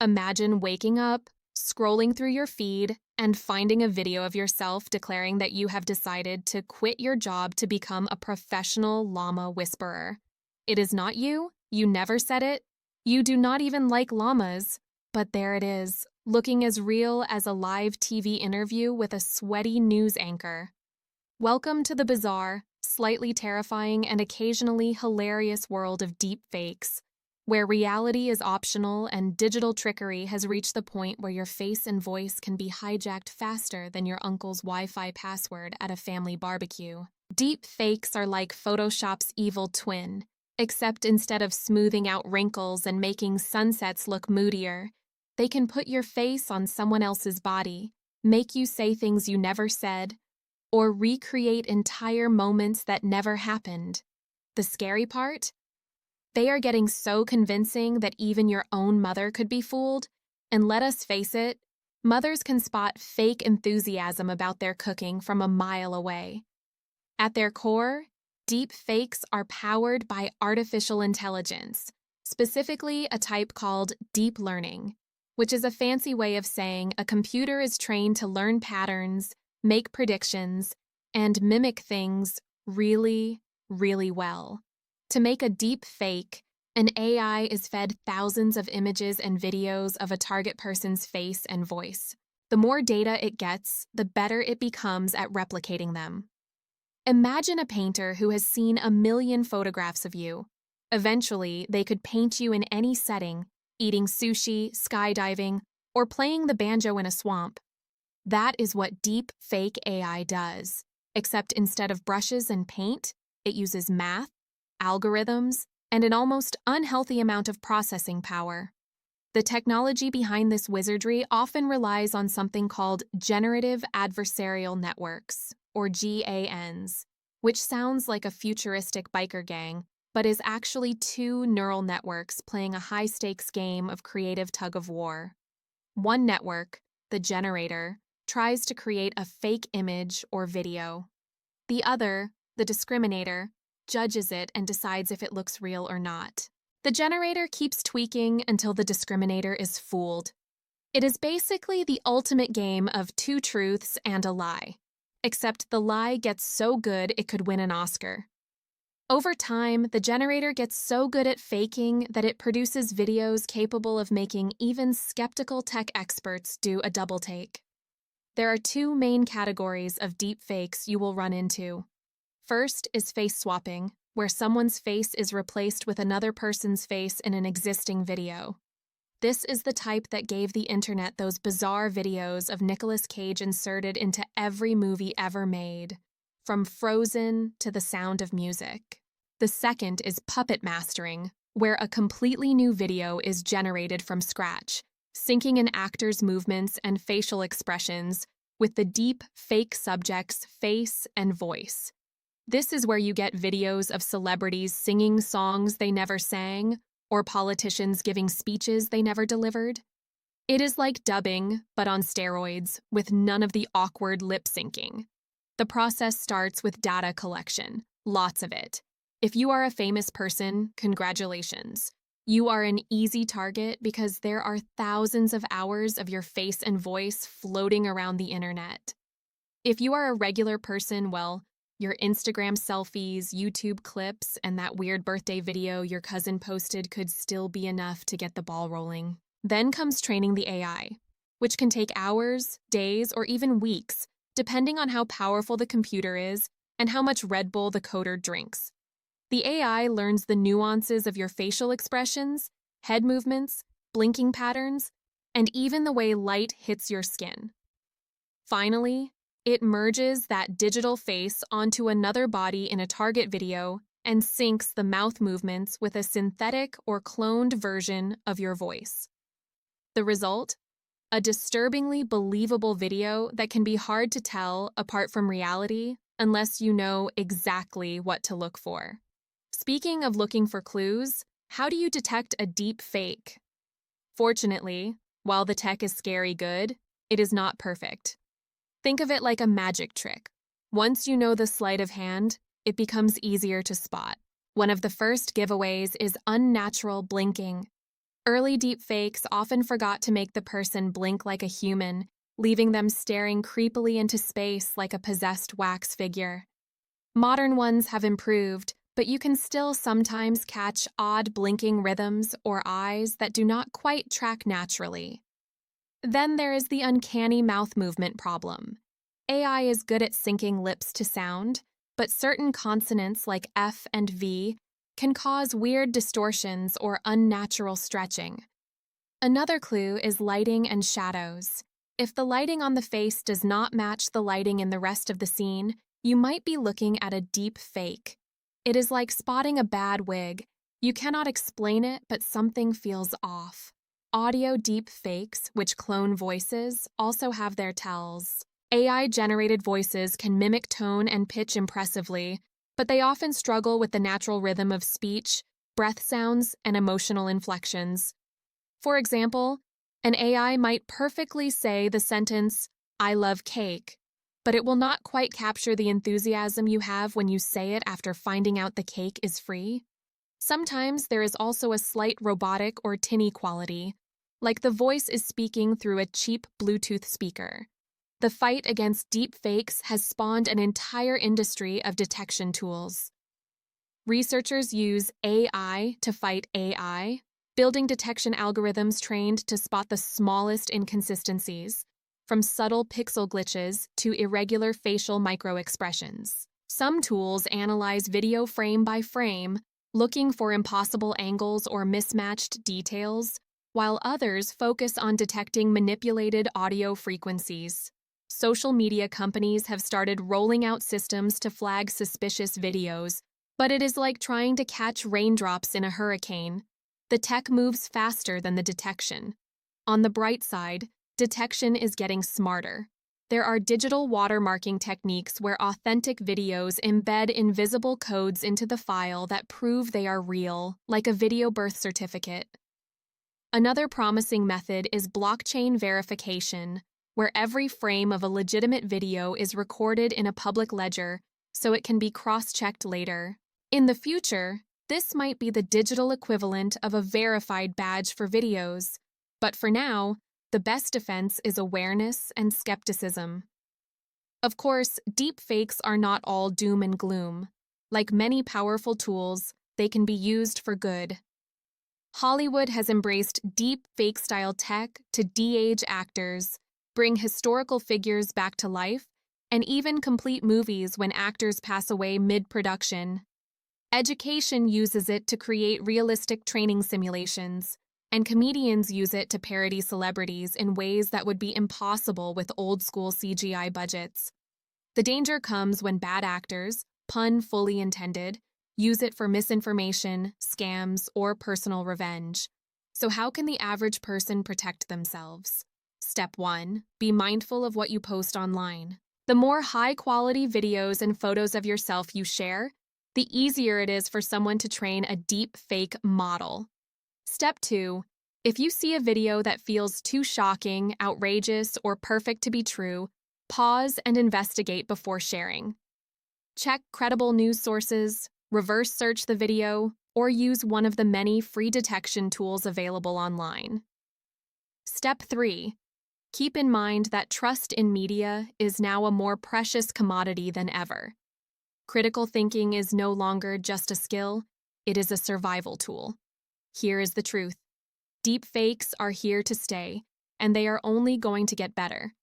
Imagine waking up, scrolling through your feed, and finding a video of yourself declaring that you have decided to quit your job to become a professional llama whisperer. It is not you. You never said it. You do not even like llamas. But there it is, looking as real as a live TV interview with a sweaty news anchor. Welcome to the bizarre, slightly terrifying, and occasionally hilarious world of deep fakes, where reality is optional and digital trickery has reached the point where your face and voice can be hijacked faster than your uncle's Wi-Fi password at a family barbecue. Deep fakes are like Photoshop's evil twin, except instead of smoothing out wrinkles and making sunsets look moodier, they can put your face on someone else's body, make you say things you never said, or recreate entire moments that never happened. The scary part? They are getting so convincing that even your own mother could be fooled, and let us face it, mothers can spot fake enthusiasm about their cooking from a mile away. At their core, deep fakes are powered by artificial intelligence, specifically a type called deep learning, which is a fancy way of saying a computer is trained to learn patterns, make predictions, and mimic things really, really well. To make a deep fake, an AI is fed thousands of images and videos of a target person's face and voice. The more data it gets, the better it becomes at replicating them. Imagine a painter who has seen a million photographs of you. Eventually, they could paint you in any setting, eating sushi, skydiving, or playing the banjo in a swamp. That is what deep fake AI does, except instead of brushes and paint, it uses math, algorithms, and an almost unhealthy amount of processing power. The technology behind this wizardry often relies on something called generative adversarial networks, or GANs, which sounds like a futuristic biker gang, but is actually two neural networks playing a high-stakes game of creative tug-of-war. One network, the generator, tries to create a fake image or video. The other, the discriminator, judges it and decides if it looks real or not. The generator keeps tweaking until the discriminator is fooled. It is basically the ultimate game of two truths and a lie, except the lie gets so good it could win an Oscar. Over time, the generator gets so good at faking that it produces videos capable of making even skeptical tech experts do a double take. There are two main categories of deep fakes you will run into. First is face swapping, where someone's face is replaced with another person's face in an existing video. This is the type that gave the internet those bizarre videos of Nicolas Cage inserted into every movie ever made, from Frozen to The Sound of Music. The second is puppet mastering, where a completely new video is generated from scratch, syncing an actor's movements and facial expressions with the deep, fake subject's face and voice. This is where you get videos of celebrities singing songs they never sang, or politicians giving speeches they never delivered. It is like dubbing, but on steroids, with none of the awkward lip syncing. The process starts with data collection, lots of it. If you are a famous person, congratulations. You are an easy target because there are thousands of hours of your face and voice floating around the internet. If you are a regular person, well, your Instagram selfies, YouTube clips, and that weird birthday video your cousin posted could still be enough to get the ball rolling. Then comes training the AI, which can take hours, days, or even weeks, depending on how powerful the computer is and how much Red Bull the coder drinks. The AI learns the nuances of your facial expressions, head movements, blinking patterns, and even the way light hits your skin. Finally, it merges that digital face onto another body in a target video and syncs the mouth movements with a synthetic or cloned version of your voice. The result? A disturbingly believable video that can be hard to tell apart from reality unless you know exactly what to look for. Speaking of looking for clues, how do you detect a deep fake? Fortunately, while the tech is scary good, it is not perfect. Think of it like a magic trick. Once you know the sleight of hand, it becomes easier to spot. One of the first giveaways is unnatural blinking. Early deepfakes often forgot to make the person blink like a human, leaving them staring creepily into space like a possessed wax figure. Modern ones have improved, but you can still sometimes catch odd blinking rhythms or eyes that do not quite track naturally. Then there is the uncanny mouth movement problem. AI is good at syncing lips to sound, but certain consonants like F and V can cause weird distortions or unnatural stretching. Another clue is lighting and shadows. If the lighting on the face does not match the lighting in the rest of the scene, you might be looking at a deep fake. It is like spotting a bad wig. You cannot explain it, but something feels off. Audio deep fakes, which clone voices, also have their tells. AI-generated voices can mimic tone and pitch impressively, but they often struggle with the natural rhythm of speech, breath sounds, and emotional inflections. For example, an AI might perfectly say the sentence, "I love cake," but it will not quite capture the enthusiasm you have when you say it after finding out the cake is free. Sometimes there is also a slight robotic or tinny quality, like the voice is speaking through a cheap Bluetooth speaker. The fight against deep fakes has spawned an entire industry of detection tools. Researchers use AI to fight AI, building detection algorithms trained to spot the smallest inconsistencies, from subtle pixel glitches to irregular facial microexpressions. Some tools analyze video frame by frame, looking for impossible angles or mismatched details, while others focus on detecting manipulated audio frequencies. Social media companies have started rolling out systems to flag suspicious videos, but it is like trying to catch raindrops in a hurricane. The tech moves faster than the detection. On the bright side, detection is getting smarter. There are digital watermarking techniques where authentic videos embed invisible codes into the file that prove they are real, like a video birth certificate. Another promising method is blockchain verification, where every frame of a legitimate video is recorded in a public ledger so it can be cross-checked later. In the future, this might be the digital equivalent of a verified badge for videos, but for now, the best defense is awareness and skepticism. Of course, deepfakes are not all doom and gloom. Like many powerful tools, they can be used for good. Hollywood has embraced deep fake-style tech to de-age actors, bring historical figures back to life, and even complete movies when actors pass away mid-production. Education uses it to create realistic training simulations, and comedians use it to parody celebrities in ways that would be impossible with old-school CGI budgets. The danger comes when bad actors, pun fully intended, use it for misinformation, scams, or personal revenge. So how can the average person protect themselves? Step 1. Be mindful of what you post online. The more high-quality videos and photos of yourself you share, the easier it is for someone to train a deep fake model. Step 2. If you see a video that feels too shocking, outrageous, or perfect to be true, pause and investigate before sharing. Check credible news sources, reverse search the video, or use one of the many free detection tools available online. Step 3. Keep in mind that trust in media is now a more precious commodity than ever. Critical thinking is no longer just a skill, it is a survival tool. Here is the truth. Deep fakes are here to stay, and they are only going to get better.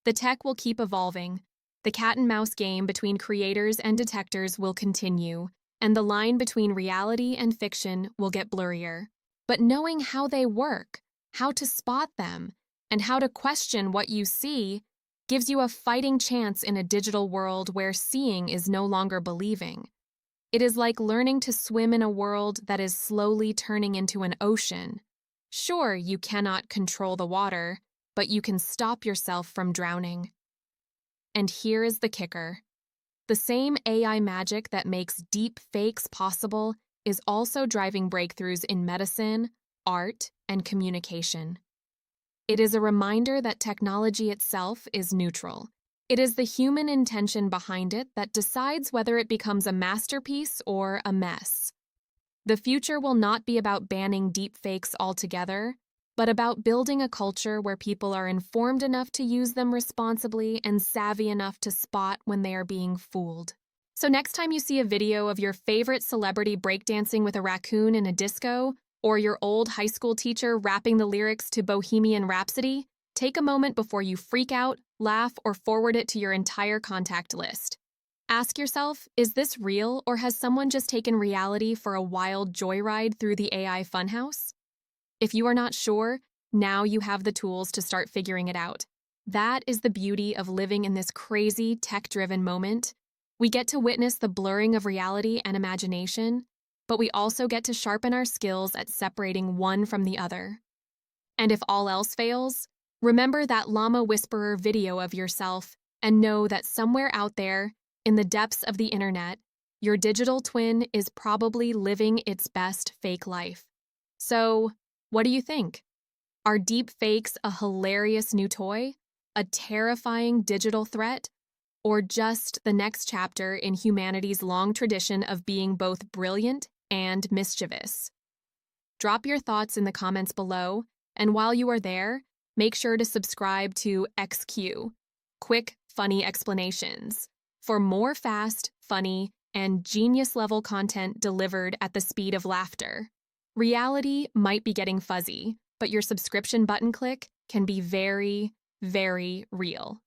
The tech will keep evolving. The cat-and-mouse game between creators and detectors will continue, and the line between reality and fiction will get blurrier. But knowing how they work, how to spot them, and how to question what you see gives you a fighting chance in a digital world where seeing is no longer believing. It is like learning to swim in a world that is slowly turning into an ocean. Sure, you cannot control the water, but you can stop yourself from drowning. And here is the kicker. The same AI magic that makes deep fakes possible is also driving breakthroughs in medicine, art, and communication. It is a reminder that technology itself is neutral. It is the human intention behind it that decides whether it becomes a masterpiece or a mess. The future will not be about banning deepfakes altogether, but about building a culture where people are informed enough to use them responsibly and savvy enough to spot when they are being fooled. So next time you see a video of your favorite celebrity breakdancing with a raccoon in a disco, or your old high school teacher rapping the lyrics to Bohemian Rhapsody, take a moment before you freak out, laugh, or forward it to your entire contact list. Ask yourself, is this real, or has someone just taken reality for a wild joyride through the AI funhouse? If you are not sure, now you have the tools to start figuring it out. That is the beauty of living in this crazy, tech-driven moment. We get to witness the blurring of reality and imagination, but we also get to sharpen our skills at separating one from the other. And if all else fails, remember that Llama Whisperer video of yourself and know that somewhere out there, in the depths of the internet, your digital twin is probably living its best fake life. So, what do you think? Are deep fakes a hilarious new toy, a terrifying digital threat, or just the next chapter in humanity's long tradition of being both brilliant and mischievous? Drop your thoughts in the comments below, and while you are there, make sure to subscribe to XQ, Quick, Funny Explanations, for more fast, funny, and genius-level content delivered at the speed of laughter. Reality might be getting fuzzy, but your subscription button click can be very, very real.